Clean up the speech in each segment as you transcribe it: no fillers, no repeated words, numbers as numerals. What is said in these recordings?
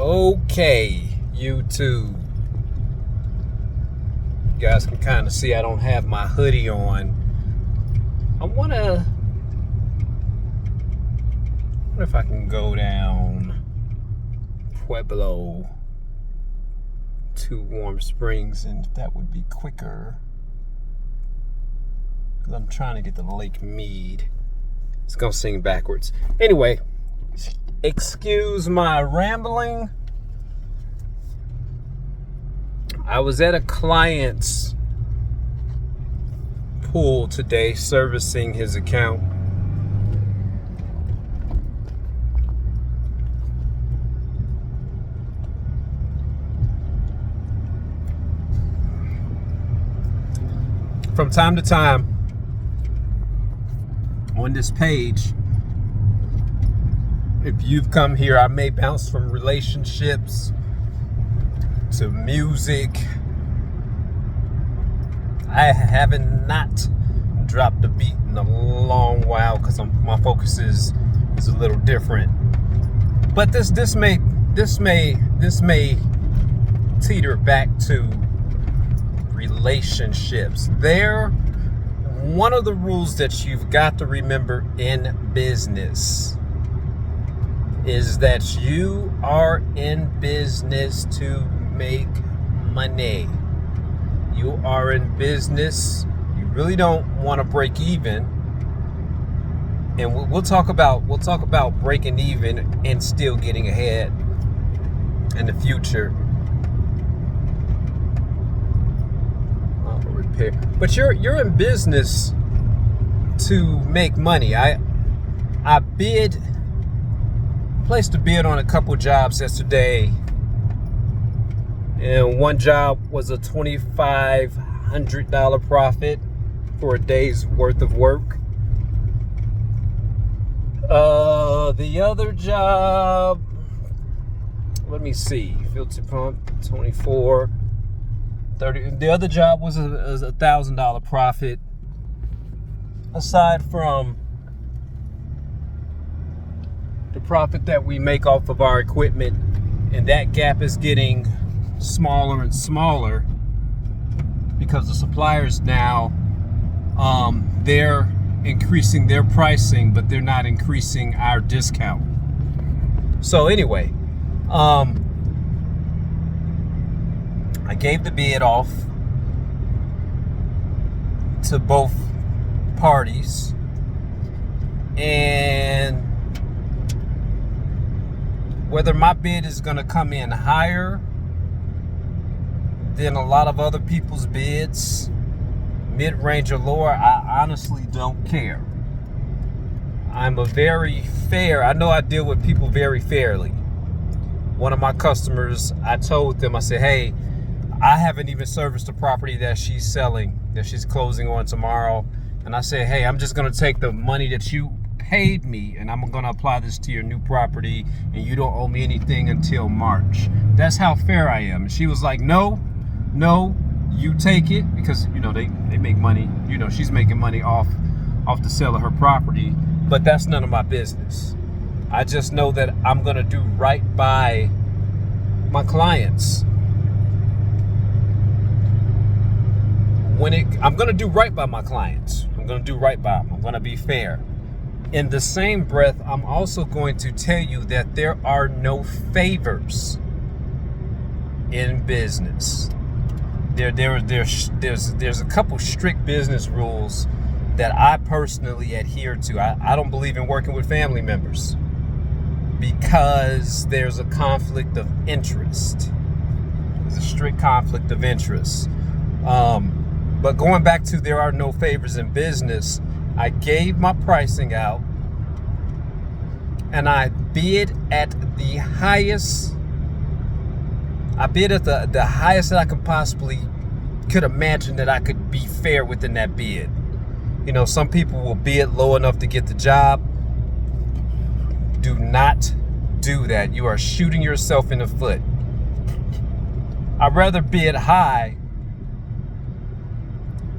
Okay, YouTube. You guys can kind of see I don't have my hoodie on. I wonder if I can go down Pueblo to Warm Springs, and if that would be quicker. Because I'm trying to get to Lake Mead. It's going to sing backwards. Anyway, excuse my rambling. I was at a client's pool today servicing his account. From time to time on this page, if you've come here, I may bounce from relationships to music. I haven't not dropped a beat in a long while because my focus is a little different. But this may teeter back to relationships. One of the rules that you've got to remember in business is that you are in business to make money. You are in business. You really don't want to break even. And we'll talk about breaking even and still getting ahead in the future. Repair. But you're in business to make money. I placed a bid on a couple jobs yesterday, and one job was a $2,500 profit for a day's worth of work. The other job, let me see, filter pump, 24, 30. The other job was a $1,000 profit. Aside from the profit that we make off of our equipment, and that gap is getting smaller and smaller because the suppliers now, they're increasing their pricing, but they're not increasing our discount. So anyway, I gave the bid off to both parties, and whether my bid is going to come in higher than a lot of other people's bids, mid-range or lower, I honestly don't care. I know I deal with people very fairly. One of my customers, I told them, I said, hey, I haven't even serviced the property that she's selling, that she's closing on tomorrow. And I said, hey, I'm just going to take the money that you paid me and I'm going to apply this to your new property, and you don't owe me anything until March. That's how fair I am. And she was like, no, you take it, because, they make money. She's making money off the sale of her property, but that's none of my business. I just know that I'm going to do right by my clients. I'm going to do right by my clients. I'm going to do right by them. I'm going to be fair. In the same breath, I'm also going to tell you that there are no favors in business. There's a couple strict business rules that I personally adhere to. I don't believe in working with family members because there's a conflict of interest. There's a strict conflict of interest. But going back to there are no favors in business, I gave my pricing out and I bid at the highest. I bid at the highest that I could imagine that I could be fair within that bid. Some people will bid low enough to get the job. Do not do that. You are shooting yourself in the foot. I'd rather bid high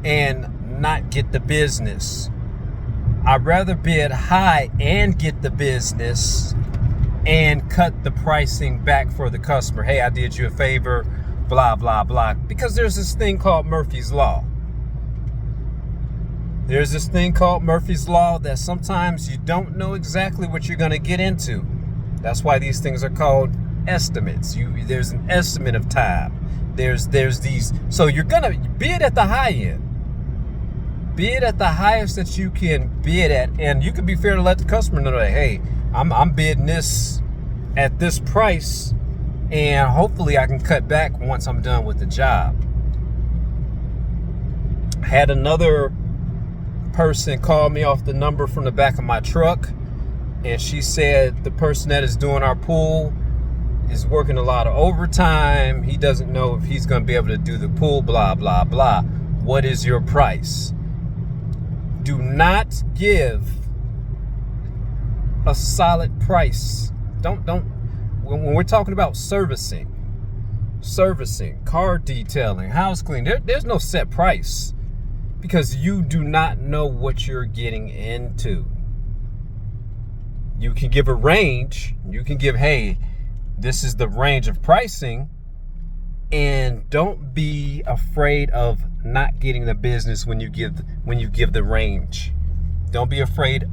and not get the business. I'd rather bid high and get the business and cut the pricing back for the customer. Hey, I did you a favor, blah, blah, blah. Because there's this thing called Murphy's Law. There's this thing called Murphy's Law that sometimes you don't know exactly what you're going to get into. That's why these things are called estimates. There's an estimate of time. There's these. So you're going to bid at the high end. Bid at the highest that you can bid at. And you can be fair to let the customer know that, hey, I'm bidding this at this price, and hopefully I can cut back once I'm done with the job. Had another person call me off the number from the back of my truck, and she said the person that is doing our pool is working a lot of overtime. He doesn't know if he's going to be able to do the pool, blah, blah, blah. What is your price? Do not give a solid price. Don't when we're talking about servicing, car detailing, house cleaning, there's no set price, because you do not know what you're getting into. You can give a range. You can give, hey, this is the range of pricing, and don't be afraid of not getting the business when you give the range. Don't be afraid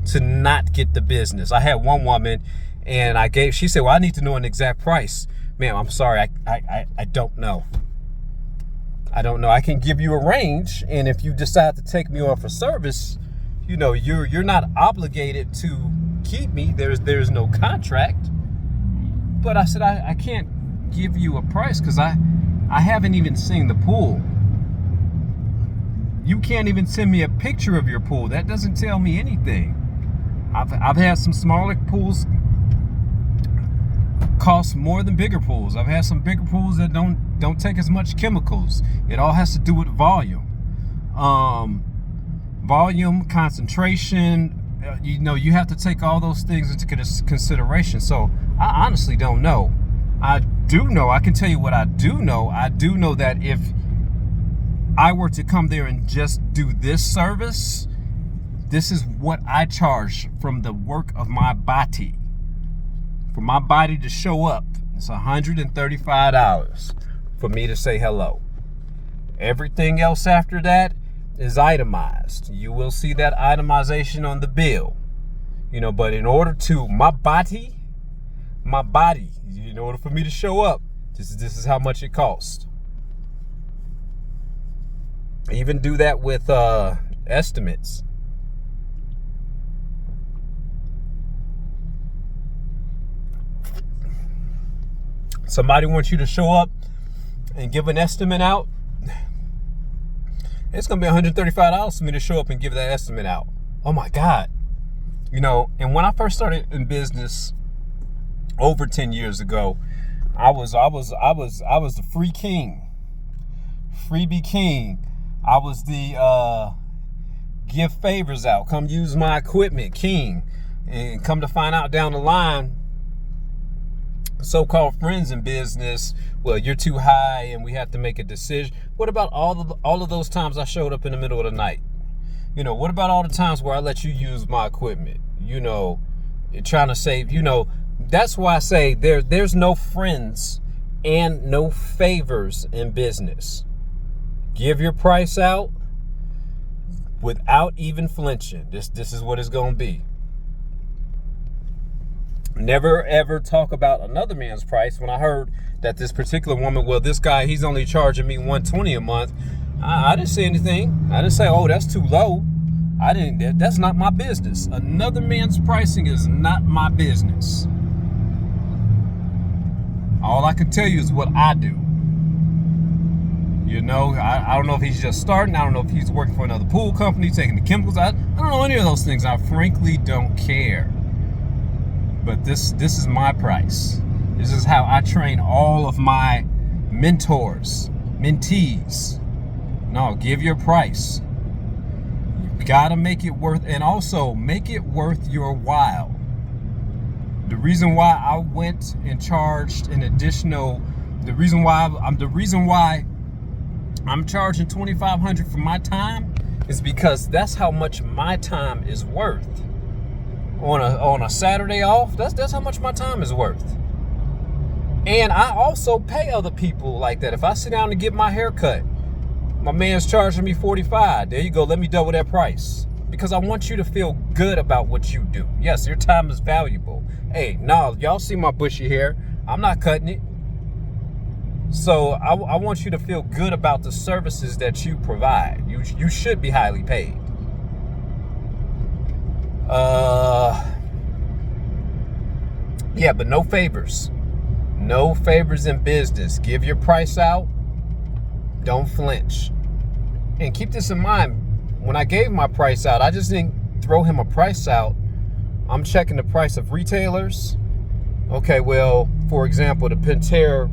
to not get the business. I had one woman, and she said, well, I need to know an exact price. Ma'am, I'm sorry, I don't know. I don't know. I can give you a range, and if you decide to take me on for service, you're not obligated to keep me. There's no contract. But I said, I can't give you a price because I haven't even seen the pool. You can't even send me a picture of your pool. That doesn't tell me anything. I've had some smaller pools cost more than bigger pools. I've had some bigger pools that don't take as much chemicals. It all has to do with volume. Volume, concentration, you have to take all those things into consideration. So I honestly don't know. I do know, I can tell you what I do know. I do know that if I were to come there and just do this service, this is what I charge from the work of my body. For my body to show up, it's $135 for me to say hello. Everything else after that is itemized. You will see that itemization on the bill. But in order to, my body, in order for me to show up, this is how much it costs. I even do that with estimates. Somebody wants you to show up and give an estimate out. It's going to be $135 for me to show up and give that estimate out. Oh my God. And when I first started in business over 10 years ago, I was the free king. Freebie king. I was the give favors out, come use my equipment king. And come to find out down the line, so-called friends in business, well, you're too high and we have to make a decision. What about all of those times I showed up in the middle of the night? What about all the times where I let you use my equipment? Trying to save, that's why I say there's no friends and no favors in business. Give your price out without even flinching. This is what it's going to be. Never ever talk about another man's price. When I heard that this particular woman, well, this guy, he's only charging me $120 a month, I didn't say anything. I didn't say, oh, that's too low. That's not my business. Another man's pricing is not my business. All I can tell you is what I do. I don't know if he's just starting. I don't know if he's working for another pool company, taking the chemicals out. I don't know any of those things. I frankly don't care. But this is my price. This is how I train all of my mentees. No, give your price. You gotta make it worth, and also make it worth your while. The reason why I went and charged an additional, the reason why I'm charging $2,500 for my time is because that's how much my time is worth. on a Saturday off. That's how much my time is worth. And I also pay other people like that. If I sit down to get my hair cut, my man's charging me $45. There you go. Let me double that price. Because I want you to feel good about what you do. Yes, your time is valuable. Hey, no, y'all see my bushy hair. I'm not cutting it. So I want you to feel good about the services that you provide. You should be highly paid. Yeah, but no favors. No favors in business. Give your price out. Don't flinch. And keep this in mind. When I gave my price out, I just didn't throw him a price out. I'm checking the price of retailers. Okay, well, for example, the Pentair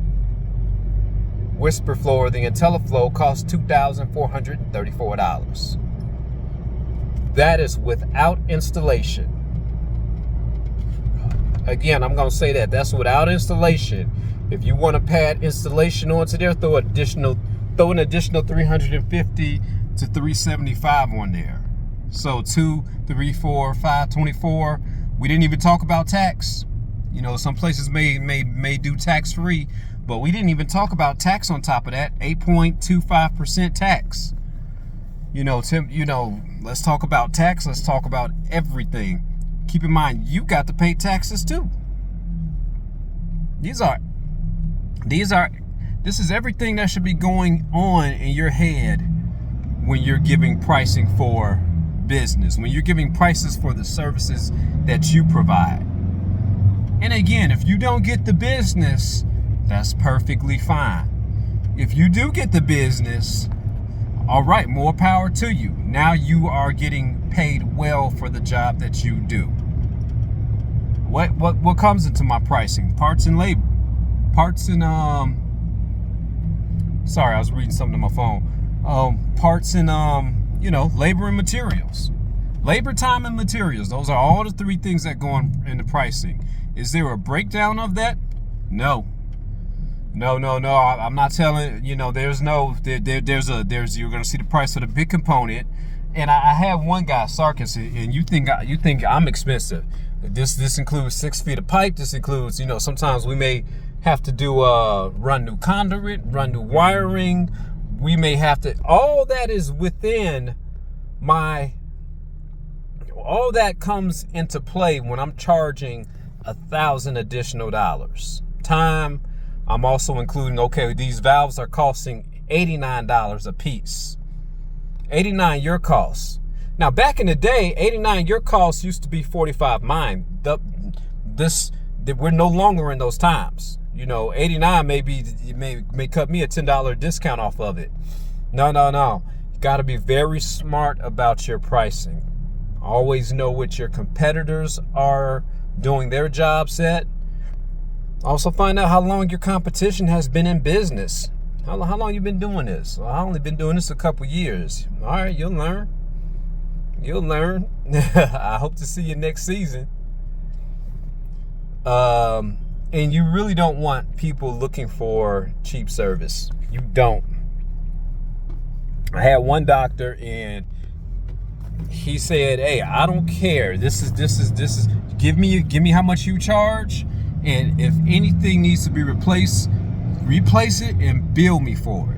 Whisper Floor, the IntelliFlow costs $2,434. That is without installation. Again, I'm going to say that. That's without installation. If you want to pad installation onto there, throw an additional $350 to $375 on there. So 2, 3, 4, 5, 24. We didn't even talk about tax. You know, some places may do tax free, but we didn't even talk about tax on top of that. 8.25% tax. You know, Tim, let's talk about tax. Let's talk about everything. Keep in mind, you got to pay taxes too. This is everything that should be going on in your head when you're giving pricing for business, when you're giving prices for the services that you provide. And again, if you don't get the business, that's perfectly fine. If you do get the business, all right, more power to you. Now you are getting paid well for the job that you do. What comes into my pricing? Parts and labor. Parts and sorry, I was reading something on my phone. Parts and labor and materials. Labor, time, and materials. Those are all the three things that go into pricing. Is there a breakdown of that? No. I'm not telling, there's you're going to see the price for the big component. And I have one guy, Sarkis, and you think I'm expensive. This includes 6 feet of pipe. This includes, sometimes we may have to do run new conduit, run new wiring. We may have to, all that is within all that comes into play when I'm charging $1,000 additional dollars. Time, I'm also including, okay, these valves are costing $89 a piece. $89 your cost. Now, back in the day, $89 your cost used to be $45 mine. We're no longer in those times. $89 may cut me a $10 discount off of it. No. You got to be very smart about your pricing. Always know what your competitors are doing their jobs at. Also find out how long your competition has been in business. How long you been doing this? Well, I've only been doing this a couple years. All right, you'll learn. I hope to see you next season. And you really don't want people looking for cheap service. You don't. I had one doctor and he said, "Hey, I don't care. This is give me how much you charge, and if anything needs to be replaced, replace it and bill me for it."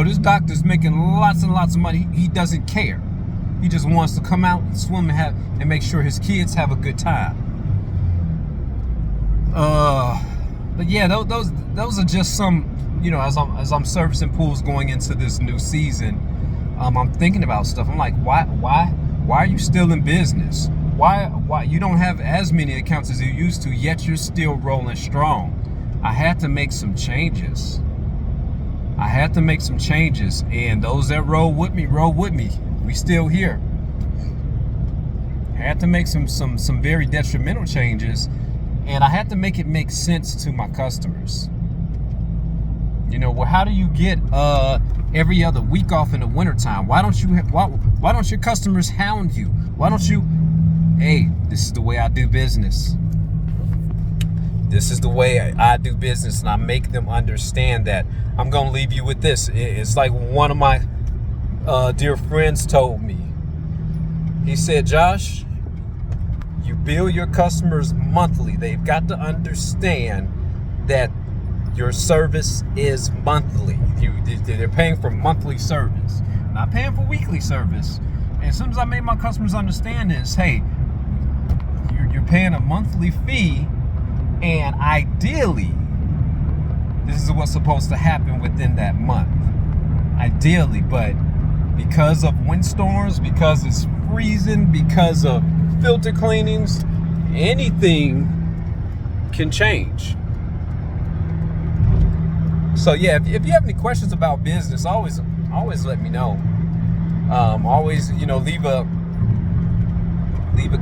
This doctor's making lots and lots of money. He doesn't care. He just wants to come out and swim and make sure his kids have a good time. But yeah, those are just some, as I'm servicing pools going into this new season, I'm thinking about stuff. I'm like, why are you still in business? Why you don't have as many accounts as you used to, yet you're still rolling strong? I had to make some changes. And those that roll with me. We still here. I had to make some very detrimental changes, and I had to make it make sense to my customers. How do you get every other week off in the wintertime? Why don't your customers hound you? Why don't you, hey, this is the way I do business. This is the way I do business, and I make them understand that. I'm going to leave you with this. It's like one of my dear friends told me. He said, Josh, you bill your customers monthly. They've got to understand that your service is monthly. They're paying for monthly service, not paying for weekly service. And as soon as I made my customers understand this, hey, you're paying a monthly fee, and ideally, this is what's supposed to happen within that month. Ideally, but because of windstorms, because it's freezing, because of filter cleanings, anything can change. So yeah, if you have any questions about business, always let me know. Always, leave a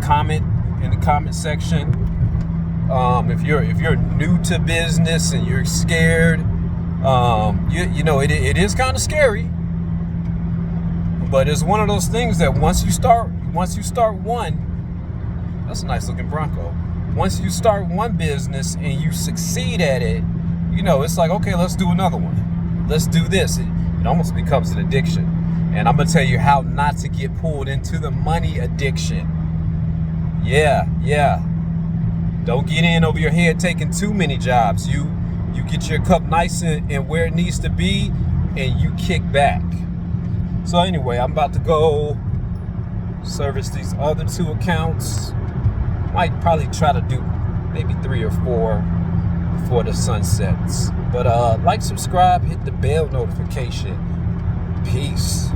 comment in the comment section. If you're new to business and you're scared, it is kind of scary, but it's one of those things that once you start one, that's a nice looking Bronco. Once you start one business and you succeed at it, it's like, okay, let's do another one. Let's do this. It almost becomes an addiction. And I'm gonna tell you how not to get pulled into the money addiction. Yeah. Don't get in over your head taking too many jobs. You get your cup nice and where it needs to be, and you kick back. So anyway, I'm about to go service these other 2 accounts. Might probably try to do maybe 3 or 4 before the sun sets. But like, subscribe, hit the bell notification. Peace.